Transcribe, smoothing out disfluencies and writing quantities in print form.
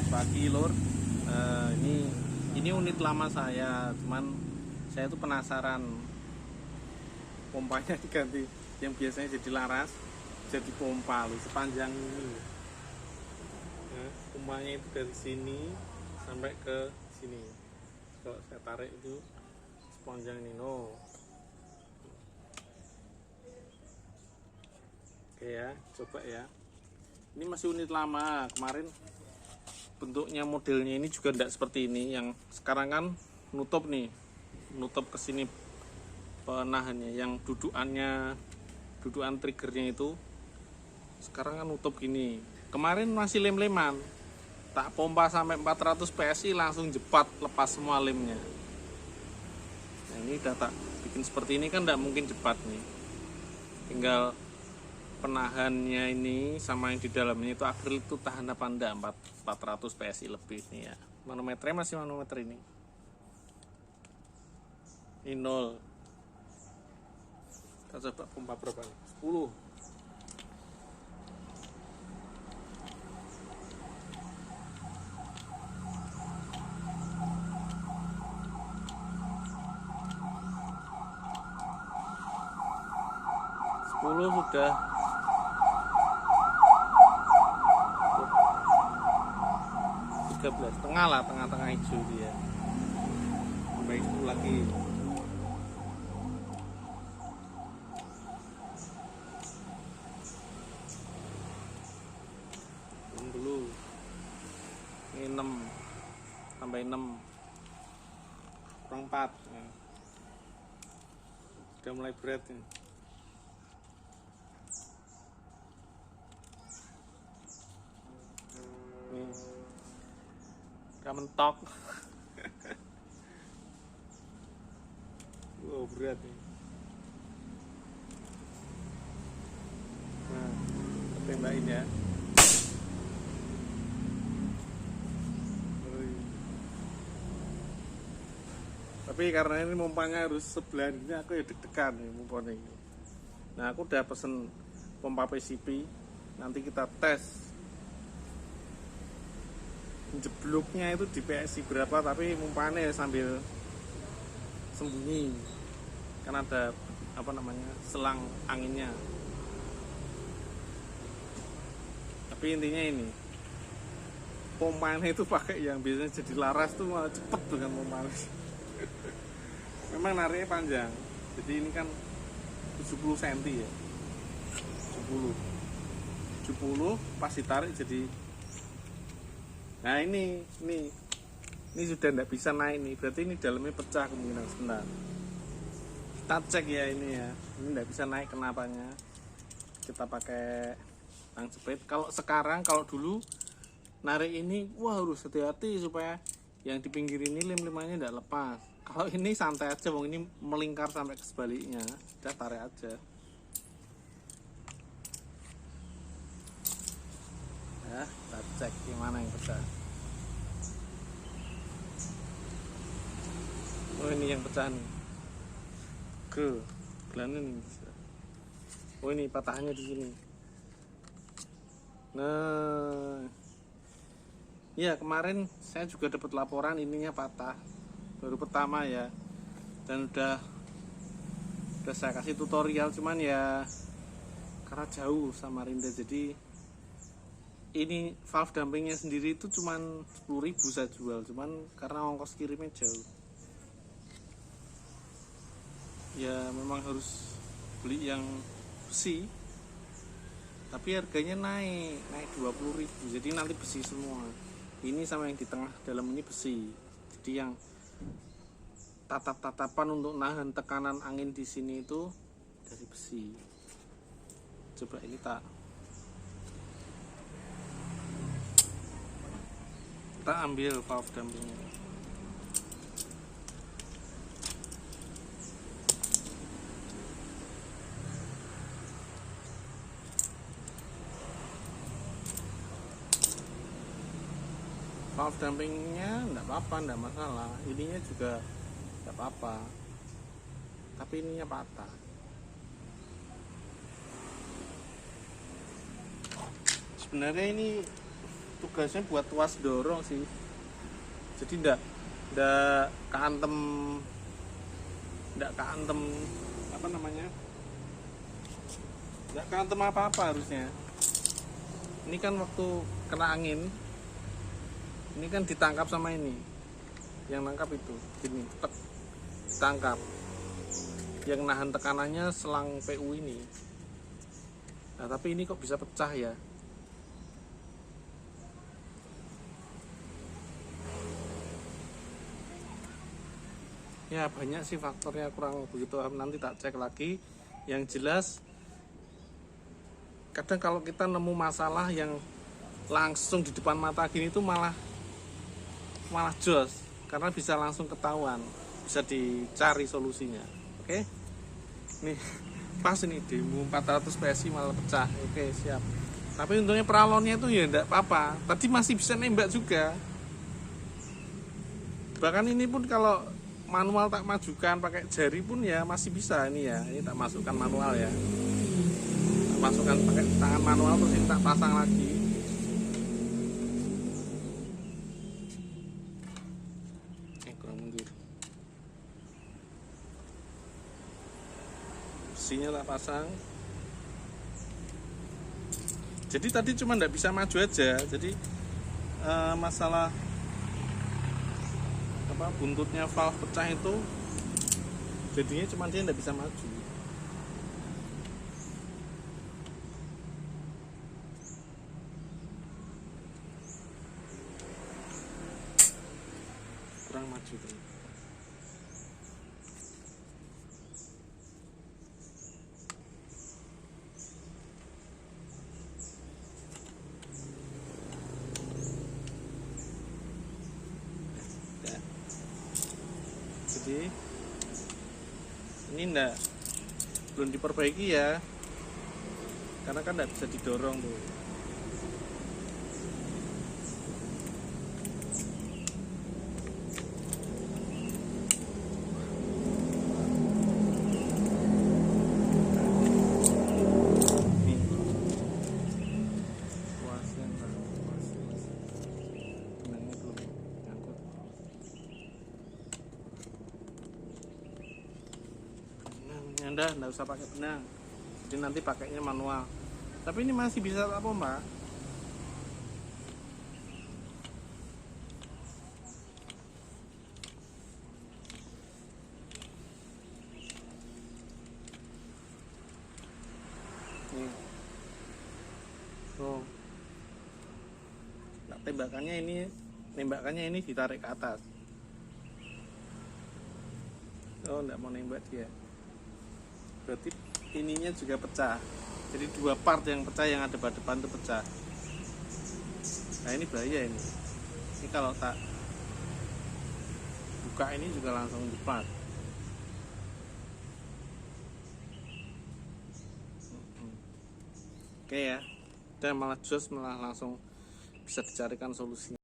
pagi lur. Ini unit lama saya, cuman saya tuh penasaran pompanya diganti, yang biasanya jadi laras jadi pompa loh, sepanjang ini. Nah, pompanya itu dari sini sampai ke sini. Kalau saya tarik itu sepanjang ini, no. Oke ya, coba ya. Ini masih unit lama, kemarin bentuknya modelnya ini juga tidak seperti ini. Yang sekarang kan nutup nih, nutup ke sini penahannya, yang dudukan triggernya itu sekarang kan nutup gini. Kemarin masih lem-leman, tak pompa sampai 400 PSI langsung jepat lepas semua lemnya. Nah, ini udah tak bikin seperti ini kan tidak mungkin cepat nih. Tinggal penahannya ini sama yang di dalamnya itu akril itu tahan apa enggak, 400 PSI lebih nih ya. Manometernya masih manometer ini 0. Kita coba pompa berapa nih? 10. Sudah 13 tengah lah, tengah-tengah hijau dia. Tambah 10 lagi. Dulu ini 6 tambah 6 kurang 4 ya. Udah mulai berat nih. Udah mentok. Wow, berat nih. Nah, tembakin ya. Tapi karena ini pompanya harus sebelah ini, aku ya deg-degan nih pompanya ini. Nah, aku udah pesen pompa PCP. Nanti kita tes jebloknya itu di PSI berapa, tapi pompanya sambil sembunyi. Kan ada apa namanya, selang anginnya. Tapi intinya ini, pompanya itu pakai yang biasanya jadi laras tuh malah cepet dengan pompanya. Memang nariknya panjang, jadi ini kan 70 cm ya, 70 pas ditarik jadi, nah ini sudah tidak bisa naik nih, berarti ini dalamnya pecah kemungkinan. Sebentar, kita cek ya ini ya, ini tidak bisa naik kenapanya. Kita pakai tang jepit. Kalau sekarang, kalau dulu narik ini, wah harus hati-hati supaya yang di pinggir ini lem-lemannya tidak lepas. Kalau ini santai aja, wong ini melingkar sampai ke sebaliknya, udah tarik aja. Ya, kita cek gimana yang pecah. Oh, ini yang pecah nih. Gelana nih. Oh, ini patahannya di sini. Nah, ya kemarin saya juga dapat laporan ininya patah. Baru pertama ya, dan udah saya kasih tutorial, cuman ya karena jauh Samarinda, jadi ini valve dampingnya sendiri itu cuman 10.000 saya jual, cuman karena ongkos kirimnya jauh ya memang harus beli yang besi, tapi harganya naik 20.000, jadi nanti besi semua. Ini sama yang di tengah dalam ini besi, jadi yang tatap-tatapan untuk nahan tekanan angin di sini itu dari besi. Coba ini kita ambil valve dampingnya. Valve dampingnya enggak apa-apa, enggak masalah. Ininya juga enggak apa-apa, tapi ininya patah. Sebenarnya ini tugasnya buat tuas dorong sih, jadi ndak keantem, apa namanya, ndak keantem apa harusnya. Ini kan waktu kena angin, ini kan ditangkap sama ini, yang nangkap itu gini, tek, ditangkap, yang nahan tekanannya selang PU ini. Nah tapi ini kok bisa pecah ya. Ya banyak sih faktornya, kurang begitu nanti tak cek lagi. Yang jelas kadang kalau kita nemu masalah yang langsung di depan mata gini itu malah jos, karena bisa langsung ketahuan, bisa dicari solusinya. Oke, nih pas ini demo 400 PSI malah pecah. Oke siap, tapi untungnya peralonnya itu ya enggak apa-apa, tadi masih bisa nembak juga. Bahkan ini pun kalau manual tak majukan pakai jari pun ya masih bisa. Ini ya, ini tak masukkan manual ya, tak masukkan pakai tangan manual, terus ini tak pasang lagi. Kurang mundur, besinya tak pasang. Jadi tadi cuma nggak bisa maju aja, jadi masalah apa, buntutnya valve pecah itu jadinya cuma dia nggak bisa maju. Kurang maju tuh. Jadi ini belum diperbaiki ya, karena kan nggak bisa didorong tuh. Nih kuasnya benangnya belum nyangkut. Benangnya nggak usah pakai benang, jadi nanti pakainya manual. Tapi ini masih bisa apa mbak? Nih. Oh. Nah, tembakannya ini ditarik ke atas. Oh, enggak mau nembak dia. Berarti ininya juga pecah. Jadi dua part yang pecah, yang ada pada depan itu pecah. Nah ini bahaya ini. Ini kalau tak buka ini juga langsung cepat. Oke ya, udah malah jos, malah langsung bisa dicarikan solusinya.